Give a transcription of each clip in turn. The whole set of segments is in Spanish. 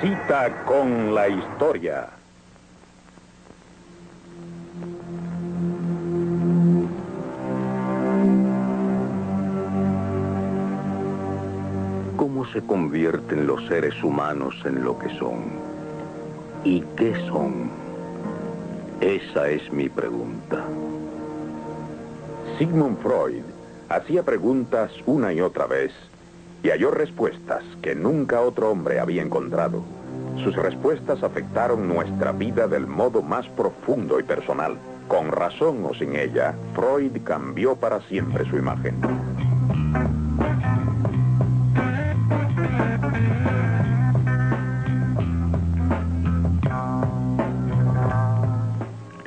Cita con la historia. ¿Cómo se convierten los seres humanos en lo que son? ¿Y qué son? Esa es mi pregunta. Sigmund Freud hacía preguntas una y otra vez y halló respuestas que nunca otro hombre había encontrado. Sus respuestas afectaron nuestra vida del modo más profundo y personal. Con razón o sin ella, Freud cambió para siempre su imagen.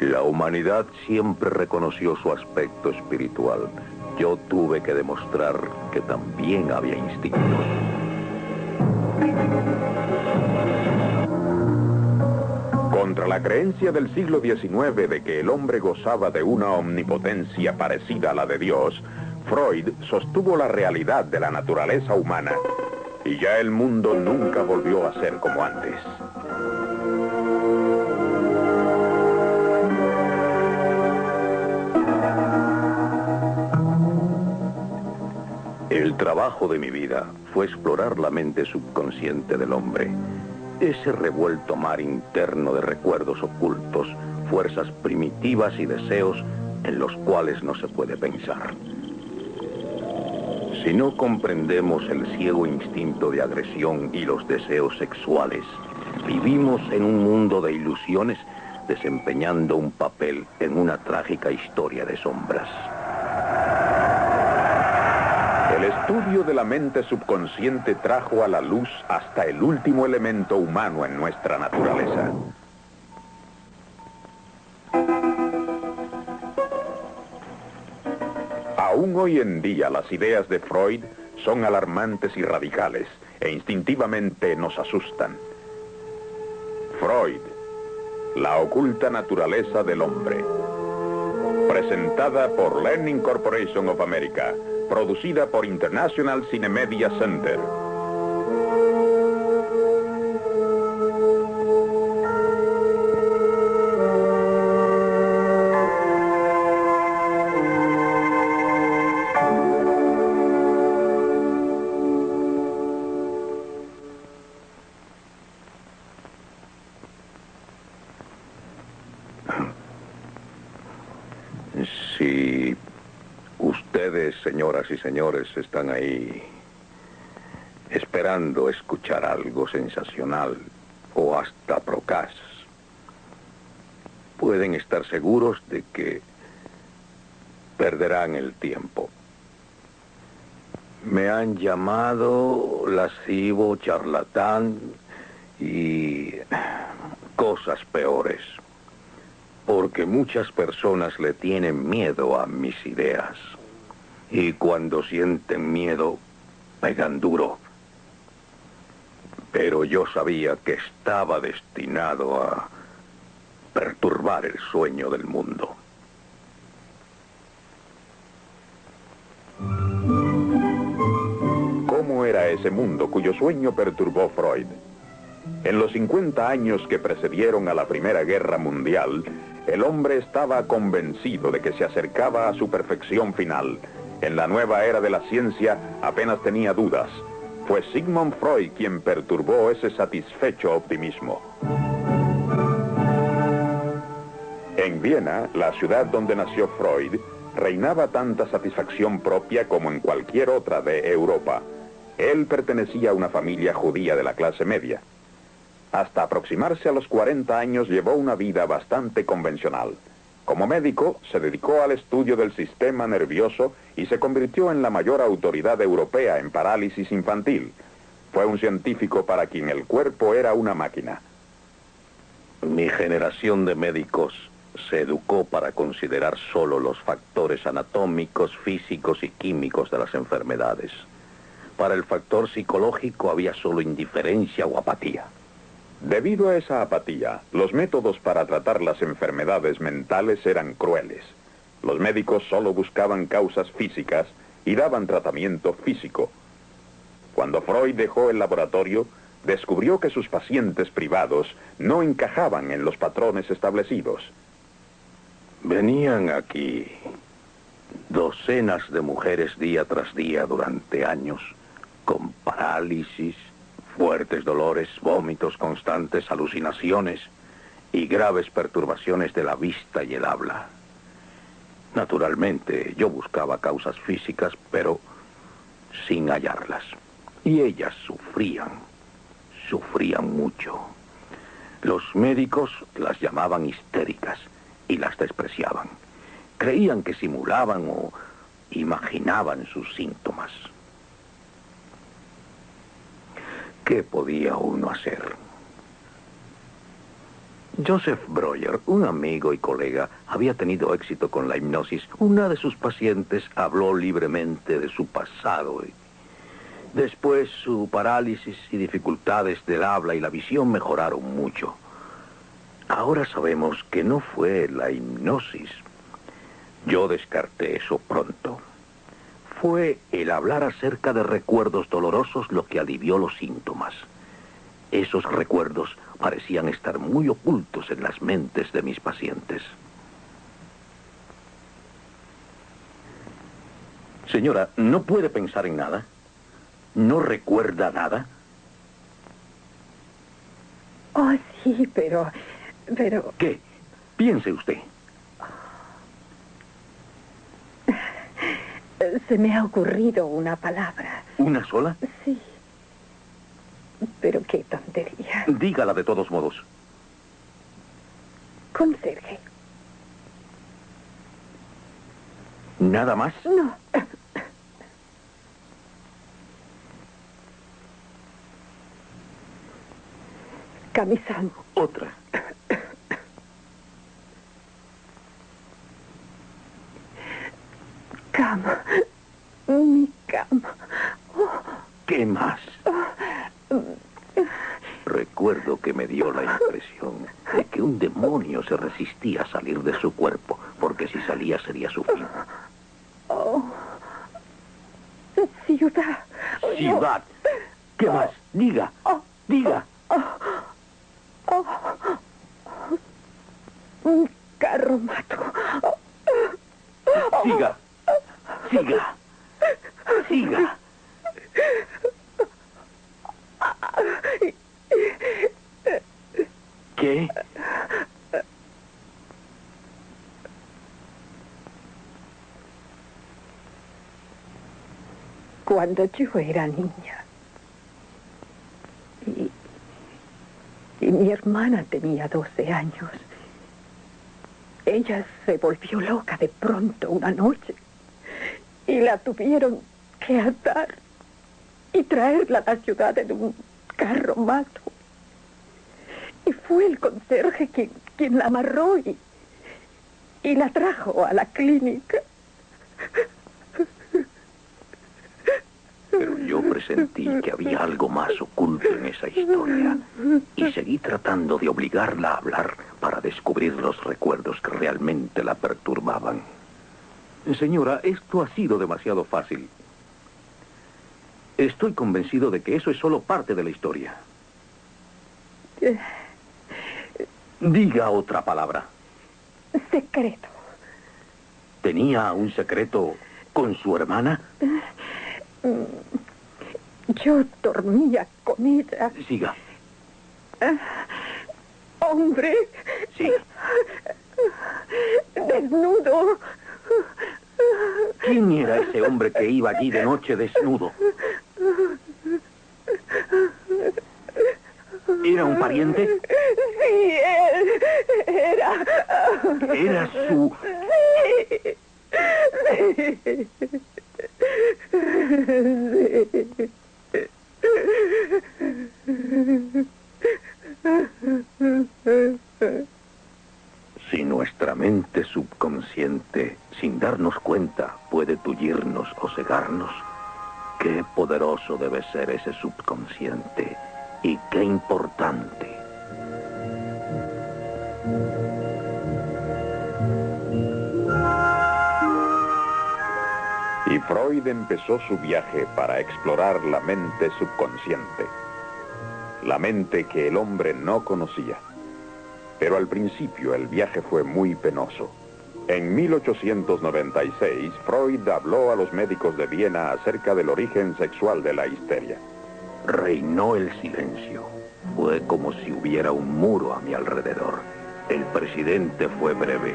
La humanidad siempre reconoció su aspecto espiritual. Yo tuve que demostrar que también había instintos. Contra la creencia del siglo XIX de que el hombre gozaba de una omnipotencia parecida a la de Dios, Freud sostuvo la realidad de la naturaleza humana y ya el mundo nunca volvió a ser como antes. El trabajo de mi vida fue explorar la mente subconsciente del hombre. Ese revuelto mar interno de recuerdos ocultos, fuerzas primitivas y deseos en los cuales no se puede pensar. Si no comprendemos el ciego instinto de agresión y los deseos sexuales, vivimos en un mundo de ilusiones desempeñando un papel en una trágica historia de sombras. El estudio de la mente subconsciente trajo a la luz hasta el último elemento humano en nuestra naturaleza. Aún hoy en día las ideas de Freud son alarmantes y radicales e instintivamente nos asustan. Freud, la oculta naturaleza del hombre. Presentada por Learning Corporation of America. Producida por International Cinemedia Center. Si ustedes, señoras y señores, están ahí esperando escuchar algo sensacional o hasta procaz, pueden estar seguros de que perderán el tiempo. Me han llamado lascivo, charlatán y cosas peores, porque muchas personas le tienen miedo a mis ideas. Y cuando sienten miedo, pegan duro. Pero yo sabía que estaba destinado a perturbar el sueño del mundo. ¿Cómo era ese mundo cuyo sueño perturbó Freud? En los 50 años que precedieron a la Primera Guerra Mundial, el hombre estaba convencido de que se acercaba a su perfección final. En la nueva era de la ciencia apenas tenía dudas. Fue Sigmund Freud quien perturbó ese satisfecho optimismo. En Viena, la ciudad donde nació Freud, reinaba tanta satisfacción propia como en cualquier otra de Europa. Él pertenecía a una familia judía de la clase media. Hasta aproximarse a los 40 años llevó una vida bastante convencional. Como médico, se dedicó al estudio del sistema nervioso y se convirtió en la mayor autoridad europea en parálisis infantil. Fue un científico para quien el cuerpo era una máquina. Mi generación de médicos se educó para considerar solo los factores anatómicos, físicos y químicos de las enfermedades. Para el factor psicológico había solo indiferencia o apatía. Debido a esa apatía, los métodos para tratar las enfermedades mentales eran crueles. Los médicos solo buscaban causas físicas y daban tratamiento físico. Cuando Freud dejó el laboratorio, descubrió que sus pacientes privados no encajaban en los patrones establecidos. Venían aquí docenas de mujeres día tras día durante años, con parálisis, fuertes dolores, vómitos constantes, alucinaciones y graves perturbaciones de la vista y el habla. Naturalmente, yo buscaba causas físicas, pero sin hallarlas. Y ellas sufrían mucho. Los médicos las llamaban histéricas y las despreciaban. Creían que simulaban o imaginaban sus síntomas. ¿Qué podía uno hacer? Joseph Breuer, un amigo y colega, había tenido éxito con la hipnosis. Una de sus pacientes habló libremente de su pasado. Después, su parálisis y dificultades del habla y la visión mejoraron mucho. Ahora sabemos que no fue la hipnosis. Yo descarté eso pronto. Fue el hablar acerca de recuerdos dolorosos lo que alivió los síntomas. Esos recuerdos parecían estar muy ocultos en las mentes de mis pacientes. Señora, ¿no puede pensar en nada? ¿No recuerda nada? Oh, sí, pero... ¿Qué? Piense usted. Se me ha ocurrido una palabra. ¿Una sola? Sí. Pero qué tontería. Dígala de todos modos. Conserje. ¿Nada más? No. Camisón. Otra. Cama. Mi cama. Oh. ¿Qué más? Recuerdo que me dio la impresión de que un demonio se resistía a salir de su cuerpo, porque si salía sería su fin. Oh. Ciudad. Ciudad. ¿Qué más? Diga. Diga. Un carromato. Siga. Siga. Siga. ¿Qué? Cuando yo era niña y mi hermana tenía 12 años, ella se volvió loca de pronto una noche y la tuvieron que atar y traerla a la ciudad en un carromato. Y fue el conserje quien la amarró y la trajo a la clínica. Pero yo presentí que había algo más oculto en esa historia y seguí tratando de obligarla a hablar para descubrir los recuerdos que realmente la perturbaban. Señora, esto ha sido demasiado fácil. Estoy convencido de que eso es solo parte de la historia. Diga otra palabra. Secreto. ¿Tenía un secreto con su hermana? Yo dormía con ella. Siga. Hombre. Sí. Desnudo. ¿Quién era ese hombre que iba allí de noche desnudo? ¿Era un pariente? Sí, él era... ¿Era su...? Sí. Si nuestra mente subconsciente, sin darnos cuenta, puede tullirnos o cegarnos, qué poderoso debe ser ese subconsciente y qué importante. Y Freud empezó su viaje para explorar la mente subconsciente. la mente que el hombre no conocía. Pero al principio el viaje fue muy penoso. En 1896, Freud habló a los médicos de Viena acerca del origen sexual de la histeria. Reinó el silencio. Fue como si hubiera un muro a mi alrededor. El presidente fue breve.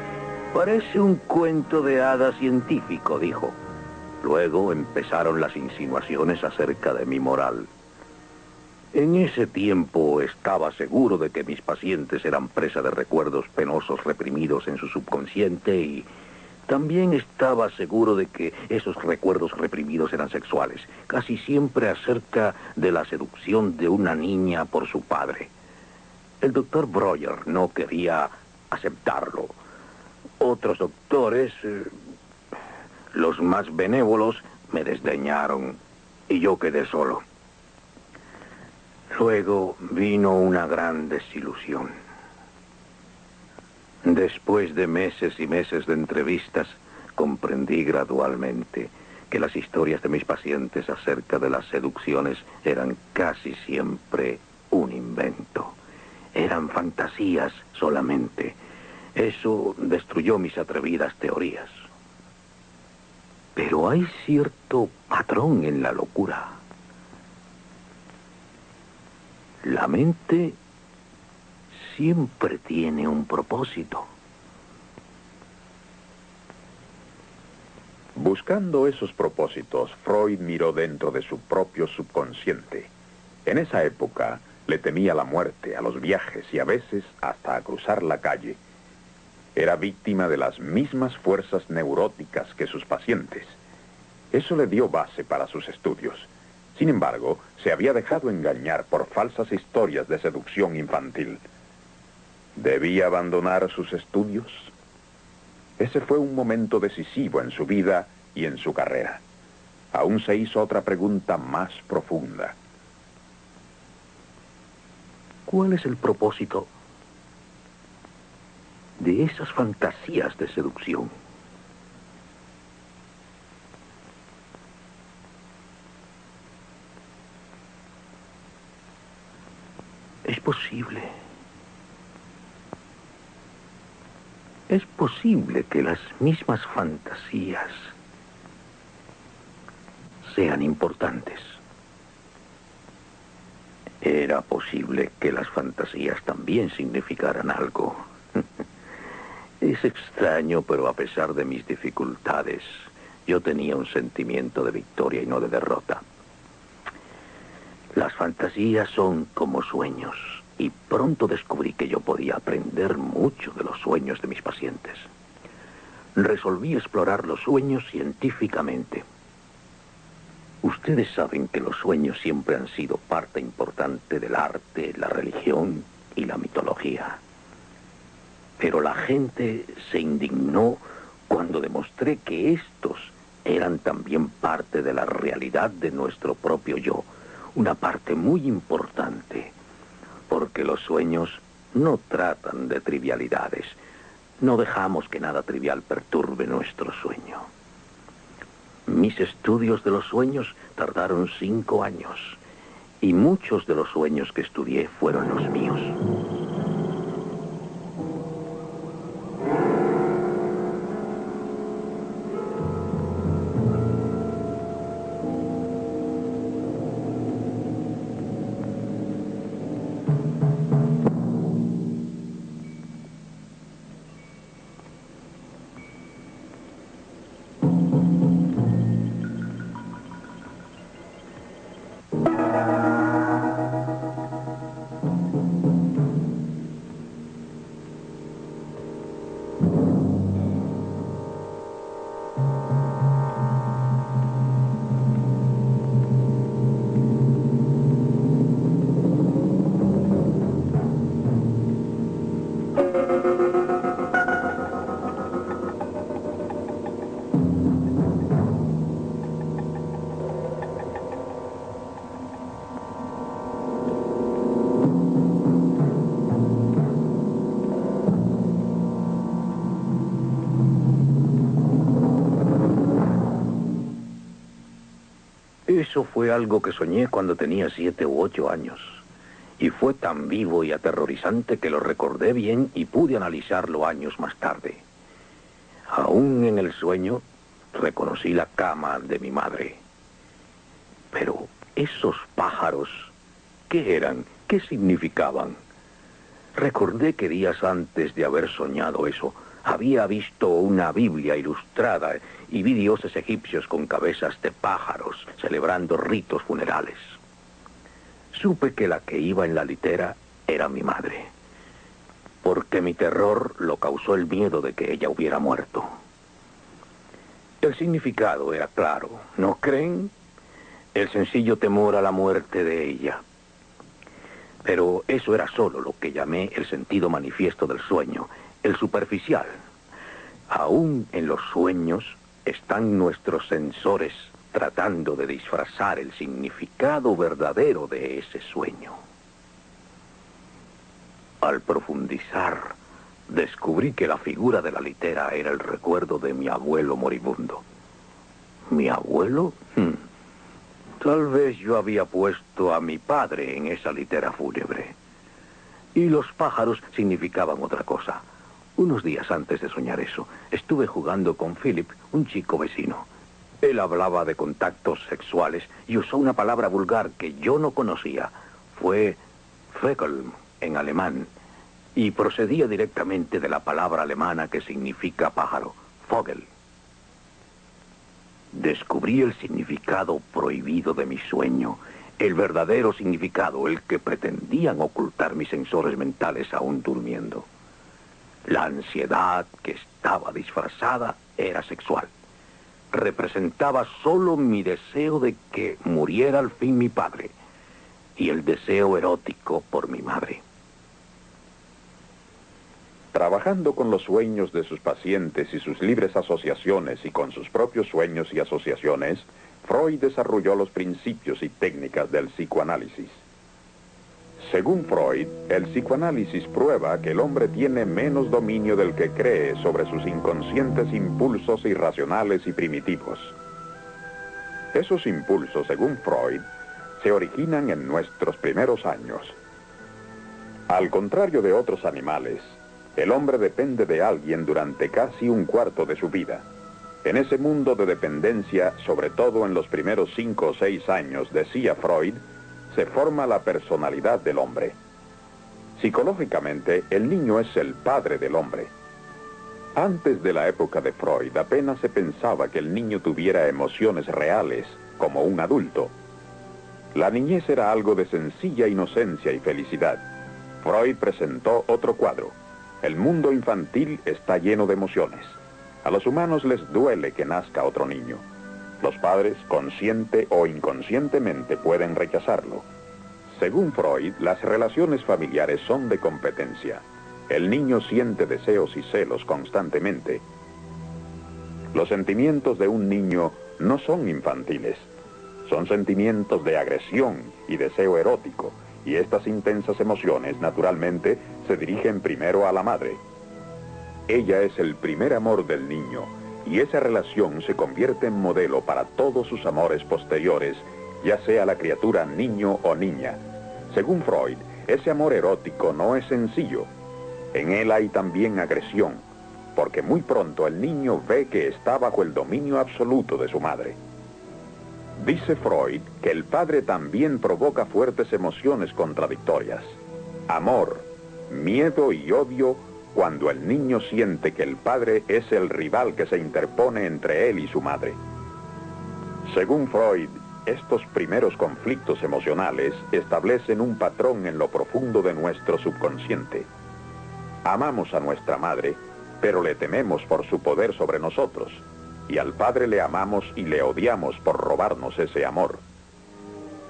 Parece un cuento de hadas científico, dijo. Luego empezaron las insinuaciones acerca de mi moral. En ese tiempo estaba seguro de que mis pacientes eran presa de recuerdos penosos reprimidos en su subconsciente y también estaba seguro de que esos recuerdos reprimidos eran sexuales, casi siempre acerca de la seducción de una niña por su padre. El doctor Breuer no quería aceptarlo. Otros doctores, los más benévolos, me desdeñaron y yo quedé solo. Luego vino una gran desilusión. Después de meses y meses de entrevistas, comprendí gradualmente que las historias de mis pacientes acerca de las seducciones eran casi siempre un invento. Eran fantasías solamente. Eso destruyó mis atrevidas teorías. Pero hay cierto patrón en la locura. La mente siempre tiene un propósito. Buscando esos propósitos, Freud miró dentro de su propio subconsciente. En esa época le temía la muerte, a los viajes y a veces hasta a cruzar la calle. Era víctima de las mismas fuerzas neuróticas que sus pacientes. Eso le dio base para sus estudios. Sin embargo, se había dejado engañar por falsas historias de seducción infantil. ¿Debía abandonar sus estudios? Ese fue un momento decisivo en su vida y en su carrera. Aún se hizo otra pregunta más profunda. ¿Cuál es el propósito de esas fantasías de seducción? Es posible que las mismas fantasías sean importantes. Era posible que las fantasías también significaran algo. Es extraño, pero a pesar de mis dificultades, yo tenía un sentimiento de victoria y no de derrota. Las fantasías son como sueños, y pronto descubrí que yo podía aprender mucho de los sueños de mis pacientes. Resolví explorar los sueños científicamente. Ustedes saben que los sueños siempre han sido parte importante del arte, la religión y la mitología. Pero la gente se indignó cuando demostré que estos eran también parte de la realidad de nuestro propio yo, una parte muy importante, porque los sueños no tratan de trivialidades. No dejamos que nada trivial perturbe nuestro sueño. Mis estudios de los sueños tardaron 5 años, y muchos de los sueños que estudié fueron los míos. Eso fue algo que soñé cuando tenía 7 u 8 años. Y fue tan vivo y aterrorizante que lo recordé bien y pude analizarlo años más tarde. Aún en el sueño, reconocí la cama de mi madre. Pero esos pájaros, ¿qué eran? ¿Qué significaban? Recordé que días antes de haber soñado eso, había visto una Biblia ilustrada y vi dioses egipcios con cabezas de pájaros celebrando ritos funerales. Supe que la que iba en la litera era mi madre, porque mi terror lo causó el miedo de que ella hubiera muerto. El significado era claro, ¿no creen? El sencillo temor a la muerte de ella. Pero eso era solo lo que llamé el sentido manifiesto del sueño, el superficial. Aún en los sueños están nuestros sensores tratando de disfrazar el significado verdadero de ese sueño. Al profundizar, descubrí que la figura de la litera era el recuerdo de mi abuelo moribundo. ¿Mi abuelo? Tal vez yo había puesto a mi padre en esa litera fúnebre. Y los pájaros significaban otra cosa. Unos días antes de soñar eso, estuve jugando con Philip, un chico vecino. Él hablaba de contactos sexuales y usó una palabra vulgar que yo no conocía. Fue Vögel en alemán. Y procedía directamente de la palabra alemana que significa pájaro, Vogel. Descubrí el significado prohibido de mi sueño, el verdadero significado, el que pretendían ocultar mis sensores mentales aún durmiendo. La ansiedad que estaba disfrazada era sexual. Representaba solo mi deseo de que muriera al fin mi padre y el deseo erótico por mi madre. Trabajando con los sueños de sus pacientes y sus libres asociaciones y con sus propios sueños y asociaciones, Freud desarrolló los principios y técnicas del psicoanálisis. Según Freud, el psicoanálisis prueba que el hombre tiene menos dominio del que cree sobre sus inconscientes impulsos irracionales y primitivos. Esos impulsos, según Freud, se originan en nuestros primeros años. Al contrario de otros animales, el hombre depende de alguien durante casi un cuarto de su vida. En ese mundo de dependencia, sobre todo en los primeros 5 o 6 años, decía Freud, se forma la personalidad del hombre. Psicológicamente, el niño es el padre del hombre. Antes de la época de Freud, apenas se pensaba que el niño tuviera emociones reales, como un adulto. La niñez era algo de sencilla inocencia y felicidad. Freud presentó otro cuadro. El mundo infantil está lleno de emociones. A los humanos les duele que nazca otro niño. Los padres, consciente o inconscientemente, pueden rechazarlo. Según Freud, las relaciones familiares son de competencia. El niño siente deseos y celos constantemente. Los sentimientos de un niño no son infantiles. Son sentimientos de agresión y deseo erótico, y estas intensas emociones, naturalmente, se dirigen primero a la madre. Ella es el primer amor del niño, y esa relación se convierte en modelo para todos sus amores posteriores, ya sea la criatura niño o niña. Según Freud, ese amor erótico no es sencillo. En él hay también agresión, porque muy pronto el niño ve que está bajo el dominio absoluto de su madre. Dice Freud que el padre también provoca fuertes emociones contradictorias. Amor, miedo y odio cuando el niño siente que el padre es el rival que se interpone entre él y su madre. Según Freud, estos primeros conflictos emocionales establecen un patrón en lo profundo de nuestro subconsciente. Amamos a nuestra madre, pero le tememos por su poder sobre nosotros, y al padre le amamos y le odiamos por robarnos ese amor.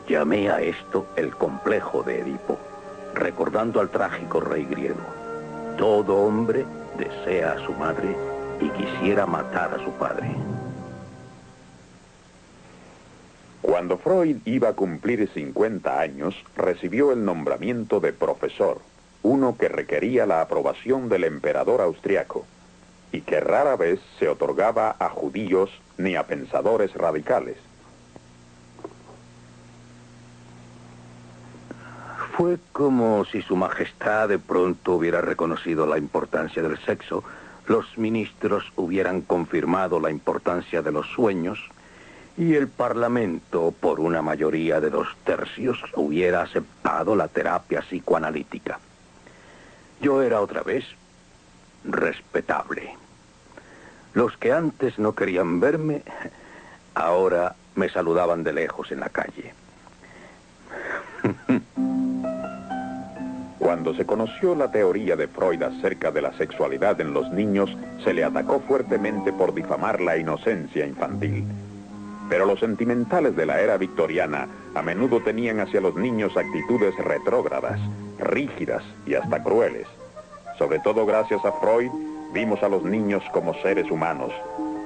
Llamé a esto el complejo de Edipo, recordando al trágico rey griego. Todo hombre desea a su madre y quisiera matar a su padre. Cuando Freud iba a cumplir 50 años, recibió el nombramiento de profesor, uno que requería la aprobación del emperador austriaco, y que rara vez se otorgaba a judíos ni a pensadores radicales. Fue como si Su Majestad de pronto hubiera reconocido la importancia del sexo, los ministros hubieran confirmado la importancia de los sueños y el Parlamento, por una mayoría de 2/3, hubiera aceptado la terapia psicoanalítica. Yo era otra vez respetable. Los que antes no querían verme, ahora me saludaban de lejos en la calle. Cuando se conoció la teoría de Freud acerca de la sexualidad en los niños, se le atacó fuertemente por difamar la inocencia infantil. Pero los sentimentales de la era victoriana a menudo tenían hacia los niños actitudes retrógradas, rígidas y hasta crueles. Sobre todo gracias a Freud, vimos a los niños como seres humanos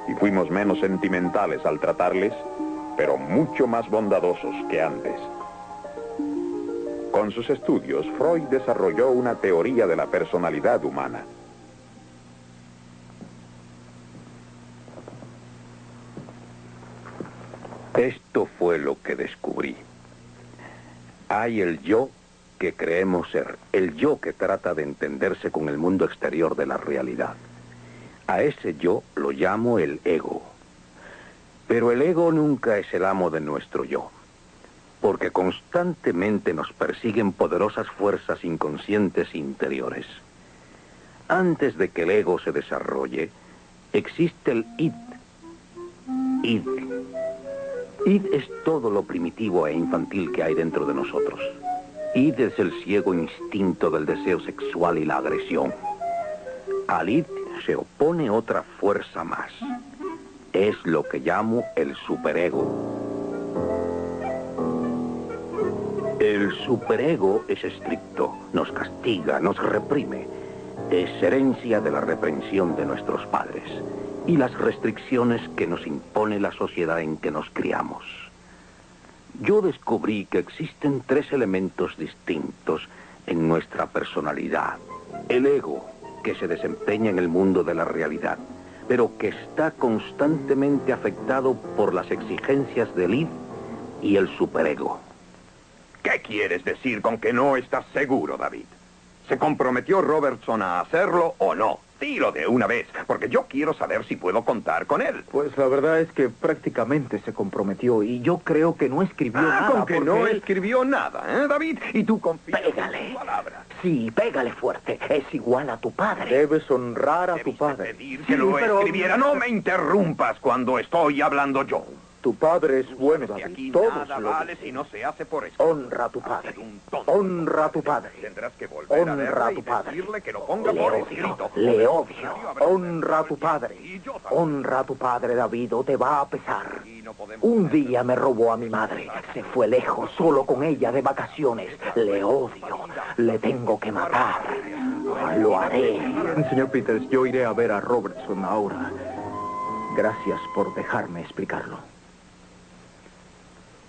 y fuimos menos sentimentales al tratarles, pero mucho más bondadosos que antes. Con sus estudios, Freud desarrolló una teoría de la personalidad humana. Esto fue lo que descubrí. Hay el yo que creemos ser, el yo que trata de entenderse con el mundo exterior de la realidad. A ese yo lo llamo el ego. Pero el ego nunca es el amo de nuestro yo, porque constantemente nos persiguen poderosas fuerzas inconscientes interiores. Antes de que el ego se desarrolle, existe el id. Id. Id es todo lo primitivo e infantil que hay dentro de nosotros. Id es el ciego instinto del deseo sexual y la agresión. Al id se opone otra fuerza más. Es lo que llamo el superego. El superego es estricto, nos castiga, nos reprime. Es herencia de la reprensión de nuestros padres y las restricciones que nos impone la sociedad en que nos criamos. Yo descubrí que existen 3 elementos distintos en nuestra personalidad. El ego, que se desempeña en el mundo de la realidad, pero que está constantemente afectado por las exigencias del id y el superego. ¿Qué quieres decir con que no estás seguro, David? ¿Se comprometió Robertson a hacerlo o no? Dilo de una vez, porque yo quiero saber si puedo contar con él. Pues la verdad es que prácticamente se comprometió y yo creo que no escribió nada. Con que no él... escribió nada, ¿eh, David? Y tú confías Pégale. en su palabra. Sí, pégale fuerte. Es igual a tu padre. Debes honrar a tu Debiste padre. pedir que lo escribiera. No me interrumpas cuando estoy hablando yo. Tu padre es bueno, Que aquí David. Todos nada lo vale dicen. si no se hace por eso. Honra a tu padre. Honra a tu padre. Tendrás que volver a Honra verle a y tu padre. decirle que lo ponga Le por odio, escrito. le odio. Honra a tu padre. Y yo también. Honra a tu padre, David, o te va a pesar. Y no podemos Un tener- día me robó a mi madre. Se fue lejos, solo con ella, de vacaciones. Le odio. Le tengo que matar. Lo haré. Señor Peters, yo iré a ver a Robertson ahora. Gracias por dejarme explicarlo.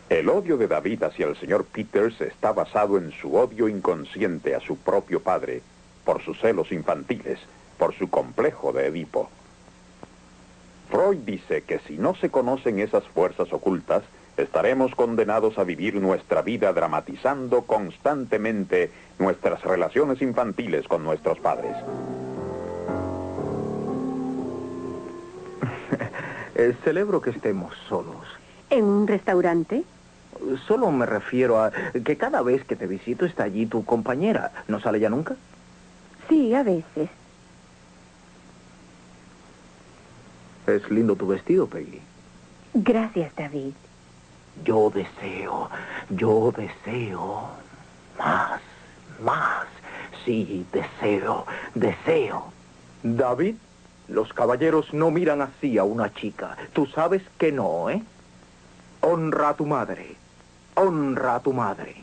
El odio de David hacia el señor Peters está basado en su odio inconsciente a su propio padre, por sus celos infantiles, por su complejo de Edipo. Freud dice que si no se conocen esas fuerzas ocultas, estaremos condenados a vivir nuestra vida dramatizando constantemente nuestras relaciones infantiles con nuestros padres. Celebro que estemos solos. ¿En un restaurante? Solo me refiero a que cada vez que te visito está allí tu compañera. ¿No sale ya nunca? Sí, a veces. Es lindo tu vestido, Peggy. Gracias, David. Yo deseo más, más. Sí, deseo. David, los caballeros no miran así a una chica. Tú sabes que no, ¿eh? Honra a tu madre. Honra a tu madre.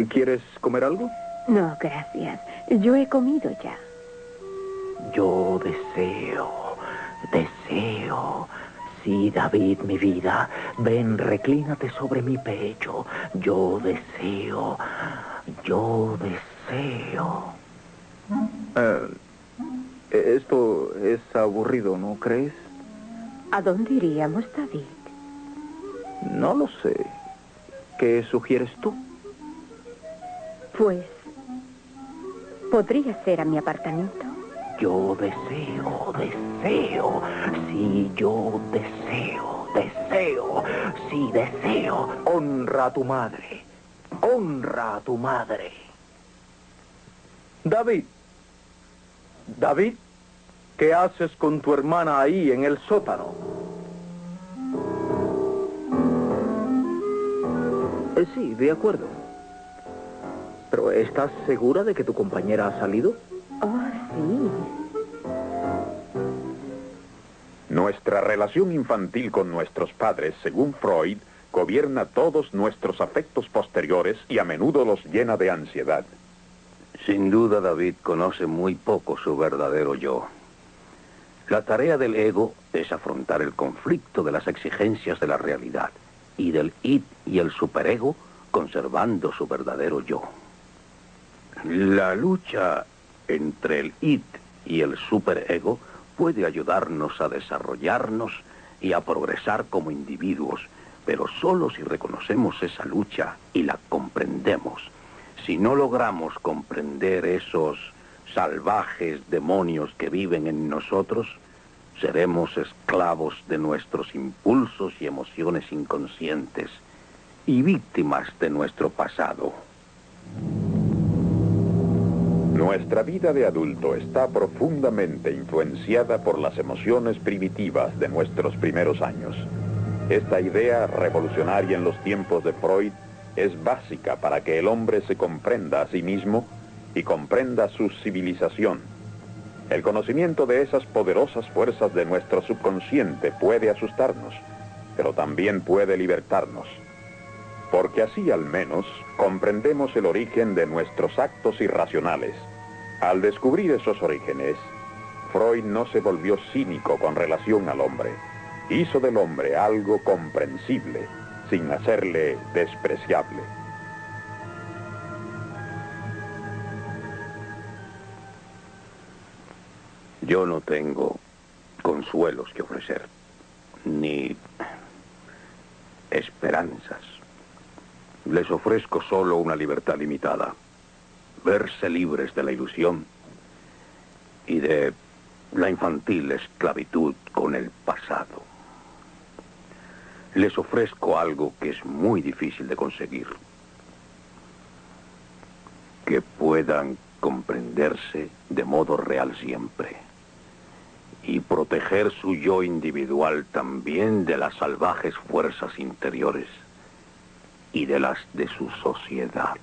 ¿Quieres comer algo? No, gracias. Yo he comido ya. Yo deseo. Sí, David, mi vida. Ven, reclínate sobre mi pecho. Yo deseo. Esto es aburrido, ¿no crees? ¿A dónde iríamos, David? No lo sé. ¿Qué sugieres tú? Pues, podría ser a mi apartamento. Yo deseo, sí, yo deseo, sí, deseo. Honra a tu madre, honra a tu madre. David, ¿qué haces con tu hermana ahí en el sótano? Sí, de acuerdo. Pero ¿estás segura de que tu compañera ha salido? Oh, sí. Nuestra relación infantil con nuestros padres, según Freud, gobierna todos nuestros afectos posteriores y a menudo los llena de ansiedad. Sin duda, David conoce muy poco su verdadero yo. La tarea del ego es afrontar el conflicto de las exigencias de la realidad y del id y el superego conservando su verdadero yo. La lucha entre el id y el superego puede ayudarnos a desarrollarnos y a progresar como individuos, pero solo si reconocemos esa lucha y la comprendemos. Si no logramos comprender esos salvajes demonios que viven en nosotros, seremos esclavos de nuestros impulsos y emociones inconscientes y víctimas de nuestro pasado. Nuestra vida de adulto está profundamente influenciada por las emociones primitivas de nuestros primeros años. Esta idea revolucionaria en los tiempos de Freud es básica para que el hombre se comprenda a sí mismo y comprenda su civilización. El conocimiento de esas poderosas fuerzas de nuestro subconsciente puede asustarnos, pero también puede libertarnos. Porque así al menos comprendemos el origen de nuestros actos irracionales. Al descubrir esos orígenes, Freud no se volvió cínico con relación al hombre. Hizo del hombre algo comprensible, sin hacerle despreciable. Yo no tengo consuelos que ofrecer, ni esperanzas. Les ofrezco solo una libertad limitada, verse libres de la ilusión y de la infantil esclavitud con el pasado. Les ofrezco algo que es muy difícil de conseguir, que puedan comprenderse de modo real siempre y proteger su yo individual también de las salvajes fuerzas interiores y de las de su sociedad.